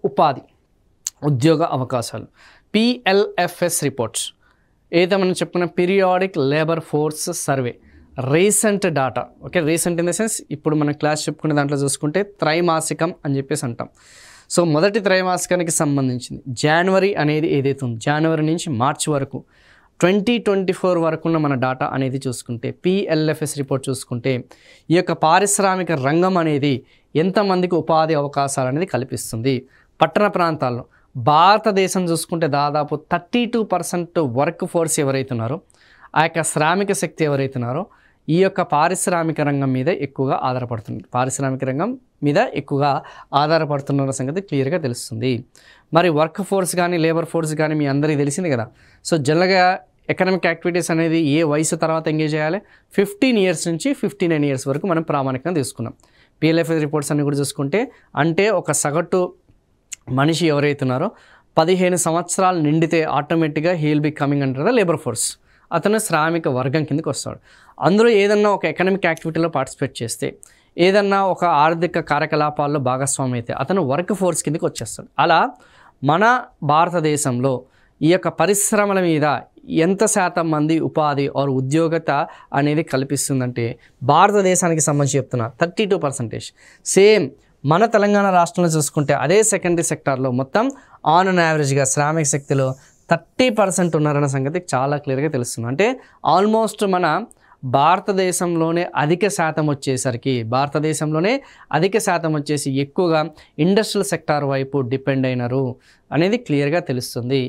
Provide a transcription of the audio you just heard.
ఉపాధి ఉద్యోగ అవకాశాలు పిఎల్ఎఫ్ఎస్ రిపోర్ట్స్ ఏదో మనం చెప్పుకున్న periodic labour force survey recent data okay recent in the sense ఇప్పుడు మనం క్లాస్ చెప్పుకునే దాంట్లో చూసుకుంటే త్రైమాసికం అని చెప్పేసి అంటాం సో మొదటి త్రైమాసికానికి సంబంధించింది జనవరి అనేది ఏదైతే ఉందో జనవరి నుంచి మార్చి వరకు 2024 వరకు ఉన్న మన డాటా అనేది చూసుకుంటే పిఎల్ఎఫ్ఎస్ రిపోర్ట్ చూసుకుంటే ఈ యొక్క పారిశ్రామిక రంగం అనేది ఎంతమందికి ఉపాధి అవకాశాలు అనేది కల్పిస్తుంది పట్టణ ప్రాంతాల్లో భారతదేశం చూసుకుంటే దాదాపు 32% వర్క్ ఫోర్స్ ఎవరైతున్నారో ఆ యొక్క శ్రామిక శక్తి ఎవరైతున్నారో ఈ యొక్క పారిశ్రామిక రంగం మీద ఎక్కువగా ఆధారపడుతుంది పారిశ్రామిక రంగం మీద ఎక్కువగా ఆధారపడుతున్న సంగతి క్లియర్గా తెలుస్తుంది మరి వర్క్ ఫోర్స్ కానీ లేబర్ ఫోర్స్ కానీ మీ అందరికీ తెలిసింది కదా సో జనరల్గా ఎకనామిక్ యాక్టివిటీస్ అనేది ఏ వయసు తర్వాత ఎంగేజ్ చేయాలి 15 ఇయర్స్ నుంచి 59 ఇయర్స్ వరకు మనం ప్రామాణికంగా తీసుకున్నాం పిఎల్ఎఫ్ఎస్ రిపోర్ట్స్ అన్ని కూడా చూసుకుంటే అంటే ఒక సగటు మనిషి ఎవరైతున్నారో 15 సంవత్సరాలు నిండితే ఆటోమేటిక్గా he will be coming under the labour force అతను శ్రామిక వర్గం కిందకి వస్తాడు అందులో ఏదన్నా ఒక ఎకనామిక్ యాక్టివిటీలో పార్టిసిపేట్ చేస్తే ఏదన్నా ఒక ఆర్థిక కార్యకలాపాల్లో భాగస్వామి అయితే అతను వర్క్ ఫోర్స్ కిందకి వచ్చేస్తాడు అలా మన భారతదేశంలో ఈ యొక్క పరిశ్రమల మీద ఎంత శాతం మంది ఉపాధి ఆర్ ఉద్యోగత అనేది కల్పిస్తుందంటే భారతదేశానికి సంబంధించి చెప్తున్నా 32%. సేమ్ మన తెలంగాణ రాష్ట్రంలో చూసుకుంటే అదే సెకండరీ సెక్టార్లో మొత్తం ఆన్ అండ్ యావరేజ్గా శ్రామిక శక్తిలో 30% ఉన్నారన్న సంగతి చాలా క్లియర్గా తెలుస్తుంది అంటే ఆల్మోస్ట్ మన భారతదేశంలోనే అధిక శాతం వచ్చేసి ఎక్కువగా ఇండస్ట్రియల్ సెక్టార్ వైపు డిపెండ్ అయినారు అనేది క్లియర్గా తెలుస్తుంది.